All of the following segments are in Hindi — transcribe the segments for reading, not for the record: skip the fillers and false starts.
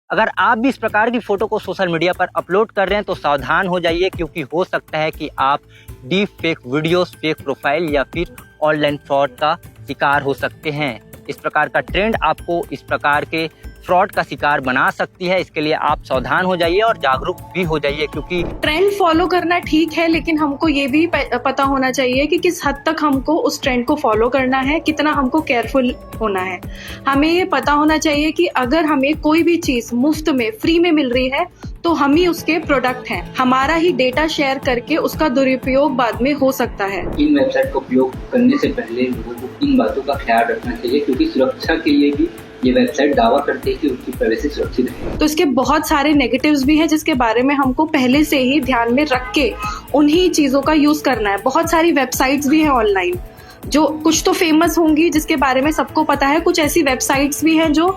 अगर आप भी इस प्रकार की फोटो को सोशल मीडिया पर अपलोड कर रहे हैं तो सावधान हो जाइए, क्योंकि हो सकता है कि आप deep fake videos, fake profile या फिर ऑनलाइन फ्रॉड का शिकार हो सकते हैं। इस प्रकार का ट्रेंड आपको इस प्रकार के फ्रॉड का शिकार बना सकती है। इसके लिए आप सावधान हो जाइए और जागरूक भी हो जाइए, क्योंकि ट्रेंड फॉलो करना ठीक है, लेकिन हमको ये भी पता होना चाहिए कि किस हद तक हमको उस ट्रेंड को फॉलो करना है, कितना हमको केयरफुल होना है। हमें ये पता होना चाहिए कि अगर हमें कोई भी चीज मुफ्त में, फ्री में मिल रही है तो हम ही उसके प्रोडक्ट हैं। हमारा ही डेटा शेयर करके उसका दुरुपयोग बाद में हो सकता है। इन वेबसाइट का उपयोग करने से पहले लोगों को इन बातों का ख्याल रखना चाहिए, क्योंकि सुरक्षा के लिए भी ये वेबसाइट दावा करते हैं कि उनकी प्राइवेसी सुरक्षित है। तो इसके बहुत सारे नेगेटिव्स भी हैं, जिसके बारे में हमको पहले से ही ध्यान में रख के उन्हीं चीजों का यूज करना है। बहुत सारी वेबसाइट्स भी हैं ऑनलाइन, जो कुछ तो फेमस होंगी जिसके बारे में सबको पता है, कुछ ऐसी वेबसाइट्स भी हैं जो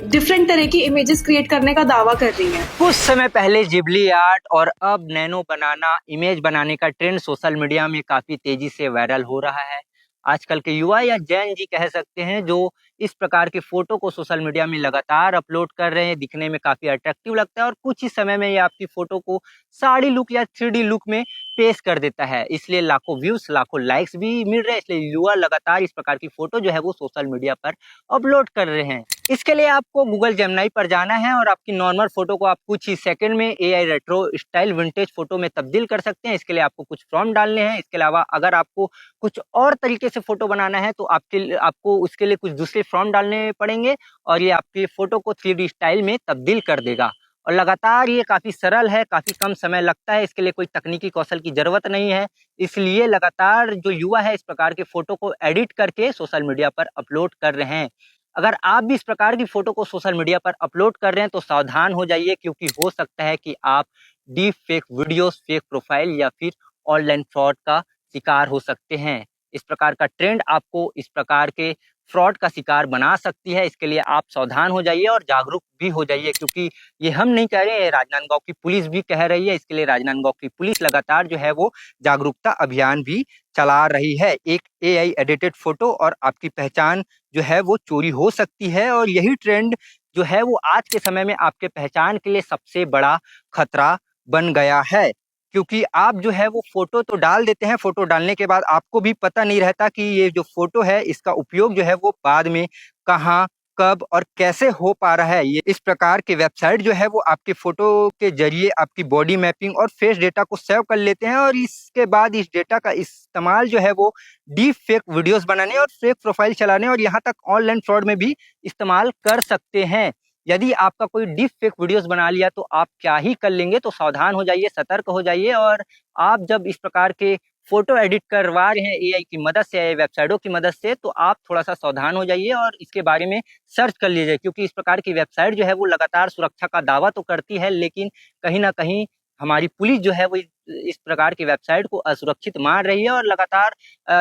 डिफरेंट तरह की इमेजेस क्रिएट करने का दावा कर रही हैं। कुछ समय पहले जिबली आर्ट और अब नैनो बनाना, इमेज बनाने का ट्रेंड सोशल मीडिया में काफी तेजी से वायरल हो रहा है। आजकल के युवा या जेन जी कह सकते हैं, जो इस प्रकार के फोटो को सोशल मीडिया में लगातार अपलोड कर रहे हैं। दिखने में काफी अट्रैक्टिव लगता है और कुछ ही समय में ये आपकी फोटो को साड़ी लुक या 3D लुक में पेश कर देता है। इसलिए लाखों व्यूज, लाखों लाइक्स भी मिल रहे हैं। इसलिए युवा लगातार इस प्रकार की फोटो जो है वो सोशल मीडिया पर अपलोड कर रहे हैं। इसके लिए आपको गूगल जेमिनी पर जाना है और आपकी नॉर्मल फोटो को आप कुछ ही सेकंड में AI retro style vintage photo में तब्दील कर सकते हैं। इसके लिए आपको कुछ प्रॉम्प्ट डालने हैं। इसके अलावा अगर आपको कुछ और तरीके से फोटो बनाना है तो आपको उसके लिए कुछ दूसरे प्रॉम्प्ट डालने पड़ेंगे और ये आपकी फोटो को 3D स्टाइल में तब्दील कर देगा। और लगातार ये काफ़ी सरल है, काफ़ी कम समय लगता है। इसके लिए कोई तकनीकी कौशल की ज़रूरत नहीं है। इसलिए लगातार जो युवा है इस प्रकार के फ़ोटो को एडिट करके सोशल मीडिया पर अपलोड कर रहे हैं। अगर आप भी इस प्रकार की फ़ोटो को सोशल मीडिया पर अपलोड कर रहे हैं तो सावधान हो जाइए, क्योंकि हो सकता है कि आप deep fake videos, fake profile या फिर ऑनलाइन फ्रॉड का शिकार हो सकते हैं। इस प्रकार का ट्रेंड आपको इस प्रकार के फ्रॉड का शिकार बना सकती है। इसके लिए आप सावधान हो जाइए और जागरूक भी हो जाइए, क्योंकि ये हम नहीं कह रहे हैं, राजनांदगांव की पुलिस भी कह रही है। इसके लिए राजनांदगांव की पुलिस लगातार जो है वो जागरूकता अभियान भी चला रही है। एक AI एडिटेड फोटो और आपकी पहचान जो है वो चोरी हो सकती है, और यही ट्रेंड जो है वो आज के समय में आपके पहचान के लिए सबसे बड़ा खतरा बन गया है। क्योंकि आप जो है वो फोटो तो डाल देते हैं, फोटो डालने के बाद आपको भी पता नहीं रहता कि ये जो फोटो है इसका उपयोग जो है वो बाद में कहाँ, कब और कैसे हो पा रहा है। ये इस प्रकार के वेबसाइट जो है वो आपके फोटो के जरिए आपकी बॉडी मैपिंग और फेस डेटा को सेव कर लेते हैं, और इसके बाद इस डेटा का इस्तेमाल जो है वो डीप फेक वीडियोस बनाने और फेक प्रोफाइल चलाने और यहाँ तक ऑनलाइन फ्रॉड में भी इस्तेमाल कर सकते हैं। यदि आपका कोई डीप फेक वीडियोस बना लिया तो आप क्या ही कर लेंगे। तो सावधान हो जाइए, सतर्क हो जाइए, और आप जब इस प्रकार के फोटो एडिट करवा रहे हैं AI की मदद से, वेबसाइटों की मदद से, तो आप थोड़ा सा सावधान हो जाइए और इसके बारे में सर्च कर लीजिए। क्योंकि इस प्रकार की वेबसाइट जो है वो लगातार सुरक्षा का दावा तो करती है, लेकिन कहीं ना कहीं हमारी पुलिस जो है वो इस प्रकार की वेबसाइट को असुरक्षित मान रही है। और लगातार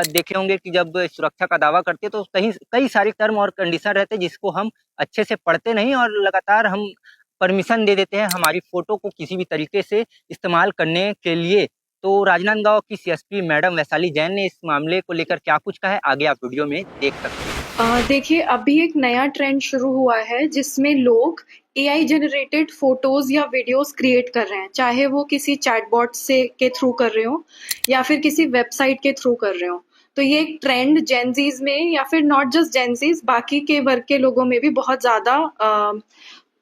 देखे होंगे कि जब सुरक्षा का दावा करते हैं तो कहीं कई सारे टर्म और कंडीशन रहते हैं जिसको हम अच्छे से पढ़ते नहीं, और लगातार हम परमिशन दे देते हैं हमारी फोटो को किसी भी तरीके से इस्तेमाल करने के लिए। तो राजनांदगांव की CSP मैडम वैशाली जैन ने इस मामले को लेकर क्या कुछ कहा है, आगे आप वीडियो में देख सकते हैं। देखिए, अभी एक नया ट्रेंड शुरू हुआ है जिसमें लोग AI जनरेटेड फोटोज या वीडियोस क्रिएट कर रहे हैं, चाहे वो किसी चैटबॉट से के थ्रू कर रहे हो या फिर किसी वेबसाइट के थ्रू कर रहे हो। तो ये एक ट्रेंड जेनजीज में, या फिर नॉट जस्ट जेनजीज, बाकी के वर्ग के लोगों में भी बहुत ज्यादा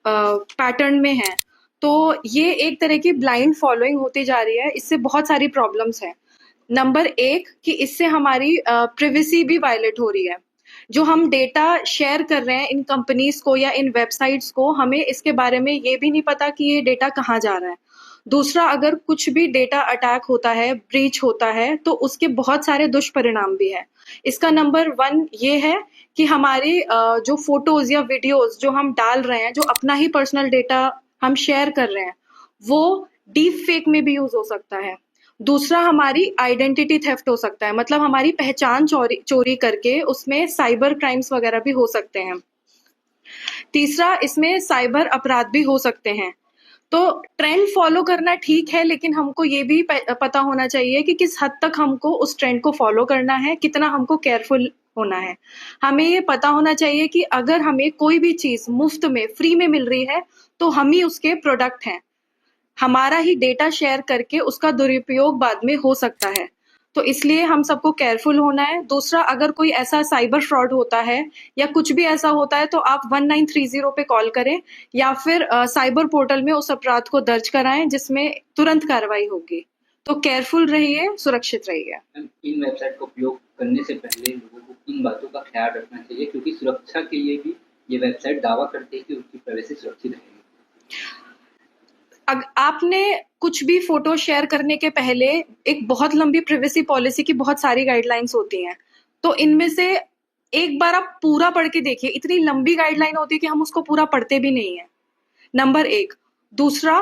पैटर्न में है। तो ये एक तरह की ब्लाइंड फॉलोइंग होती जा रही है। इससे बहुत सारी प्रॉब्लम्स हैं। नंबर एक, कि इससे हमारी प्रिवेसी भी वायलेट हो रही है। जो हम डेटा शेयर कर रहे हैं इन कंपनीज को या इन वेबसाइट्स को, हमें इसके बारे में ये भी नहीं पता कि ये डेटा कहाँ जा रहा है। दूसरा, अगर कुछ भी डेटा अटैक होता है, ब्रीच होता है, तो उसके बहुत सारे दुष्परिणाम भी है। इसका नंबर 1 ये है कि हमारी जो फोटोज या वीडियोज जो हम डाल रहे हैं, जो अपना ही पर्सनल डेटा हम शेयर कर रहे हैं, वो डीप फेक में भी यूज हो सकता है। दूसरा, हमारी आइडेंटिटी थेफ्ट हो सकता है, मतलब हमारी पहचान चोरी करके उसमें साइबर क्राइम्स वगैरह भी हो सकते हैं। तीसरा, इसमें साइबर अपराध भी हो सकते हैं। तो ट्रेंड फॉलो करना ठीक है, लेकिन हमको ये भी पता होना चाहिए कि किस हद तक हमको उस ट्रेंड को फॉलो करना है, कितना हमको केयरफुल होना है। हमें ये पता होना चाहिए कि अगर हमें कोई भी चीज मुफ्त में, फ्री में मिल रही है, तो हम ही उसके प्रोडक्ट हैं। हमारा ही डेटा शेयर करके उसका दुरुपयोग बाद में हो सकता है। तो इसलिए हम सबको केयरफुल होना है। दूसरा, अगर कोई ऐसा साइबर फ्रॉड होता है या कुछ भी ऐसा होता है, तो आप 1930 पे कॉल करें या फिर साइबर पोर्टल में उस अपराध को दर्ज कराएं, जिसमें तुरंत कार्रवाई होगी। तो केयरफुल रहिए, सुरक्षित रहिए। मैम, इन वेबसाइट का उपयोग करने से पहले लोगों को इन बातों का ख्याल रखना चाहिए, क्योंकि सुरक्षा के लिए भी ये वेबसाइट दावा करते हैं कि उनकी प्राइवेसी सुरक्षित रहेगी। आपने कुछ भी फोटो शेयर करने के पहले एक बहुत लंबी प्राइवेसी पॉलिसी की बहुत सारी गाइडलाइंस होती हैं। तो इनमें से एक बार आप पूरा पढ़ के देखिए। इतनी लंबी गाइडलाइन होती है कि हम उसको पूरा पढ़ते भी नहीं है। नंबर 1। दूसरा,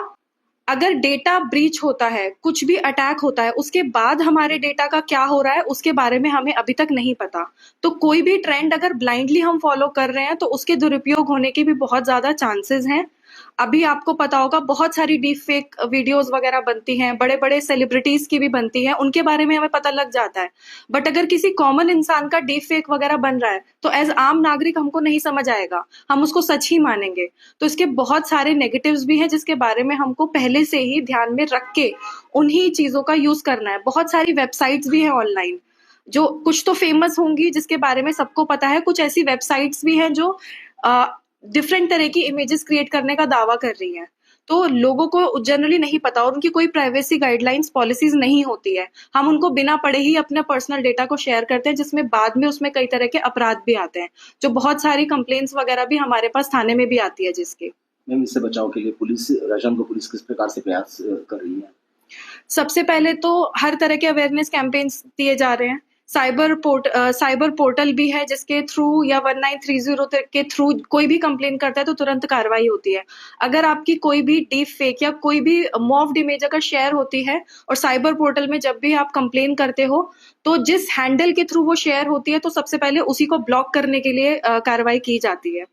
अगर डेटा ब्रीच होता है, कुछ भी अटैक होता है, उसके बाद हमारे डेटा का क्या हो रहा है उसके बारे में हमें अभी तक नहीं पता। तो कोई भी ट्रेंड अगर ब्लाइंडली हम फॉलो कर रहे हैं, तो उसके दुरुपयोग होने के भी बहुत ज्यादा चांसेस हैं। अभी आपको पता होगा, बहुत सारी डीप फेक वीडियोस वगैरह बनती हैं, बड़े बड़े सेलिब्रिटीज की भी बनती हैं, उनके बारे में हमें पता लग जाता है। बट अगर किसी कॉमन इंसान का डीप फेक वगैरह बन रहा है, तो एज आम नागरिक हमको नहीं समझ आएगा, हम उसको सच ही मानेंगे। तो इसके बहुत सारे नेगेटिव्स भी हैं, जिसके बारे में हमको पहले से ही ध्यान में रख के उन्हीं चीजों का यूज करना है। बहुत सारी वेबसाइट्स भी हैं ऑनलाइन, जो कुछ तो फेमस होंगी जिसके बारे में सबको पता है, कुछ ऐसी वेबसाइट्स भी हैं जो डिफरेंट तरह की इमेजेस क्रिएट करने का दावा कर रही हैं। तो लोगों को जनरली नहीं पता और उनकी कोई प्राइवेसी गाइडलाइंस पॉलिसीज नहीं होती है। हम उनको बिना पढ़े ही अपने पर्सनल डेटा को शेयर करते हैं, जिसमें बाद में उसमें कई तरह के अपराध भी आते हैं, जो बहुत सारी कंप्लेंट्स वगैरह भी हमारे पास थाने में भी आती है। जिसके मैम, इससे बचाव के लिए राजस्थान को पुलिस किस प्रकार से प्रयास कर रही है? सबसे पहले तो हर तरह के अवेयरनेस कैंपेन्स दिए जा रहे हैं। साइबर पोर्टल भी है, जिसके थ्रू या 1930 के थ्रू कोई भी कंप्लेन करता है तो तुरंत कार्रवाई होती है। अगर आपकी कोई भी डीप फेक या कोई भी मॉफ्ड इमेज अगर शेयर होती है और साइबर पोर्टल में जब भी आप कंप्लेन करते हो, तो जिस हैंडल के थ्रू वो शेयर होती है, तो सबसे पहले उसी को ब्लॉक करने के लिए कार्रवाई की जाती है।